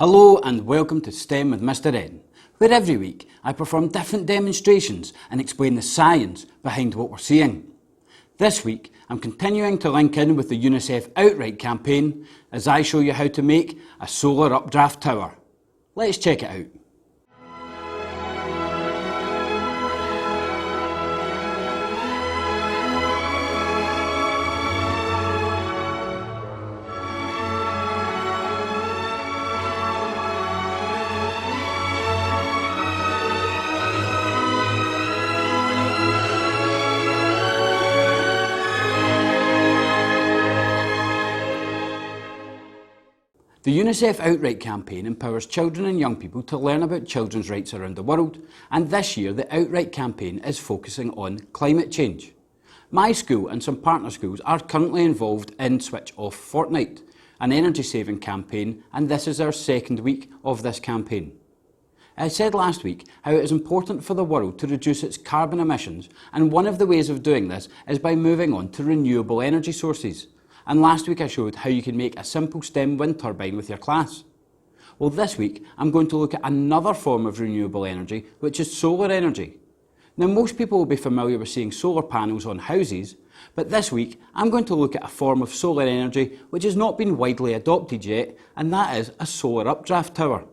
Hello and welcome to STEM with Mr. N, where every week I perform different demonstrations and explain the science behind what we're seeing. This week I'm continuing to link in with the UNICEF Outright campaign as I show you how to make a solar updraft tower. Let's check it out. The UNICEF Outright campaign empowers children and young people to learn about children's rights around the world, and this year the Outright campaign is focusing on climate change. My school and some partner schools are currently involved in Switch Off Fortnight, an energy saving campaign, and this is our second week of this campaign. I said last week how it is important for the world to reduce its carbon emissions, and one of the ways of doing this is by moving on to renewable energy sources. And last week I showed how you can make a simple stem wind turbine with your class. Well, this week I'm going to look at another form of renewable energy, which is solar energy. Now, most people will be familiar with seeing solar panels on houses, but this week I'm going to look at a form of solar energy which has not been widely adopted yet, and that is a solar updraft tower.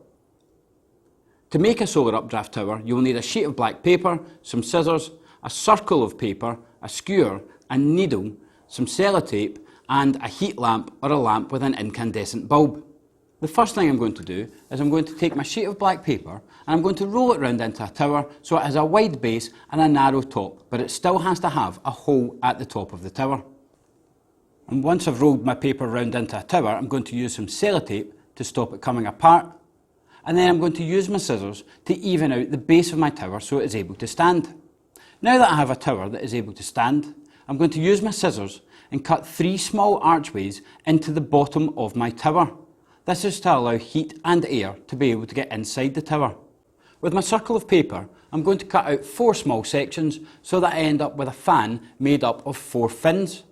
To make a solar updraft tower, you will need a sheet of black paper, some scissors, a circle of paper, a skewer, a needle, some sellotape, and a heat lamp or a lamp with an incandescent bulb. The first thing I'm going to do is I'm going to take my sheet of black paper and I'm going to roll it round into a tower so it has a wide base and a narrow top, but it still has to have a hole at the top of the tower. And once I've rolled my paper round into a tower, I'm going to use some sellotape to stop it coming apart, and then I'm going to use my scissors to even out the base of my tower so it is able to stand. Now that I have a tower that is able to stand, I'm going to use my scissors and cut 3 small archways into the bottom of my tower. This is to allow heat and air to be able to get inside the tower. With my circle of paper, I'm going to cut out 4 small sections so that I end up with a fan made up of 4 fins.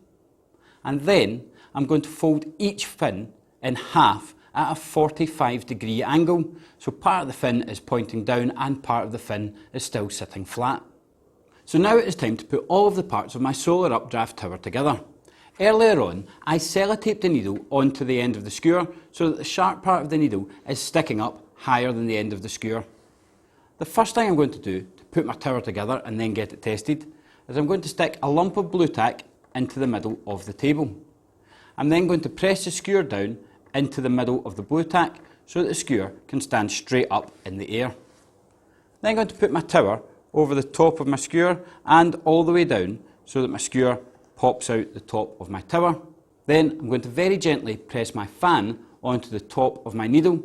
And then I'm going to fold each fin in half at a 45-degree angle, so part of the fin is pointing down and part of the fin is still sitting flat. So now it is time to put all of the parts of my solar updraft tower together. Earlier on, I sellotaped the needle onto the end of the skewer so that the sharp part of the needle is sticking up higher than the end of the skewer. The first thing I'm going to do to put my tower together and then get it tested is I'm going to stick a lump of blue tack into the middle of the table. I'm then going to press the skewer down into the middle of the blue tack so that the skewer can stand straight up in the air. Then I'm going to put my tower over the top of my skewer and all the way down so that my skewer pops out the top of my tower. Then I'm going to very gently press my fan onto the top of my needle,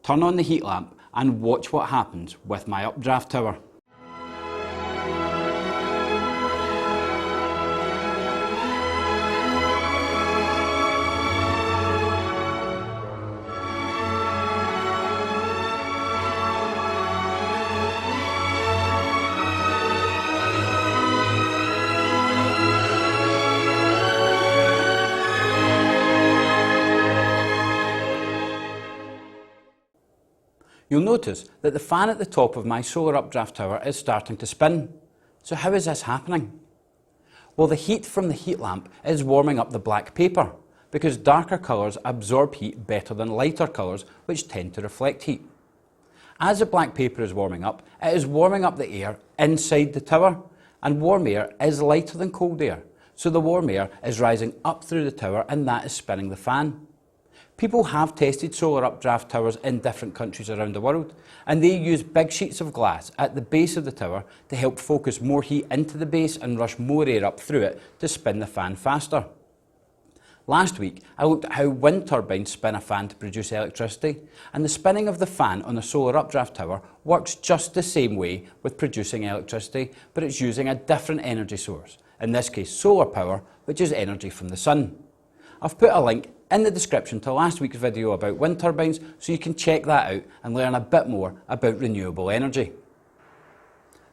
turn on the heat lamp and watch what happens with my updraft tower. You'll notice that the fan at the top of my solar updraft tower is starting to spin. So how is this happening? Well, the heat from the heat lamp is warming up the black paper because darker colours absorb heat better than lighter colours, which tend to reflect heat. As the black paper is warming up, it is warming up the air inside the tower, and warm air is lighter than cold air. So the warm air is rising up through the tower and that is spinning the fan. People have tested solar updraft towers in different countries around the world, and they use big sheets of glass at the base of the tower to help focus more heat into the base and rush more air up through it to spin the fan faster. Last week I looked at how wind turbines spin a fan to produce electricity, and the spinning of the fan on a solar updraft tower works just the same way with producing electricity, but it's using a different energy source, in this case solar power, which is energy from the sun. I've put a link in the description to last week's video about wind turbines so you can check that out and learn a bit more about renewable energy.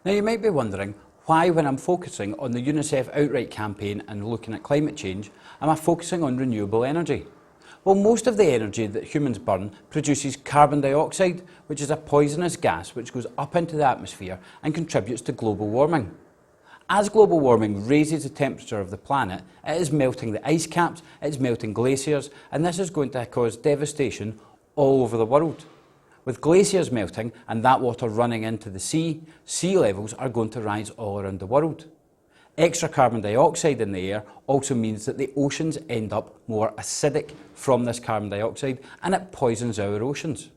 Now you might be wondering why, when I'm focusing on the UNICEF Outright campaign and looking at climate change, am I focusing on renewable energy? Well, most of the energy that humans burn produces carbon dioxide, which is a poisonous gas which goes up into the atmosphere and contributes to global warming. As global warming raises the temperature of the planet, it is melting the ice caps, it's melting glaciers, and this is going to cause devastation all over the world. With glaciers melting and that water running into the sea, sea levels are going to rise all around the world. Extra carbon dioxide in the air also means that the oceans end up more acidic from this carbon dioxide, and it poisons our oceans.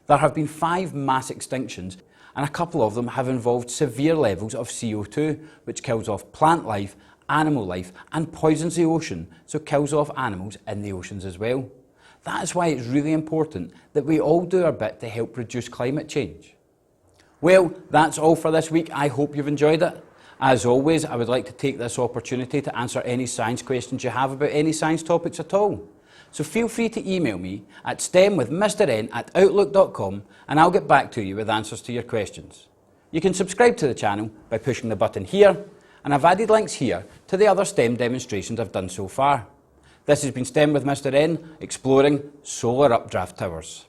There have been 5 mass extinctions, and a couple of them have involved severe levels of CO2, which kills off plant life, animal life, and poisons the ocean, so kills off animals in the oceans as well. That is why it's really important that we all do our bit to help reduce climate change. Well, that's all for this week. I hope you've enjoyed it. As always, I would like to take this opportunity to answer any science questions you have about any science topics at all. So feel free to email me at stemwithmrn@outlook.com and I'll get back to you with answers to your questions. You can subscribe to the channel by pushing the button here, and I've added links here to the other STEM demonstrations I've done so far. This has been STEM with Mr. N, exploring solar updraft towers.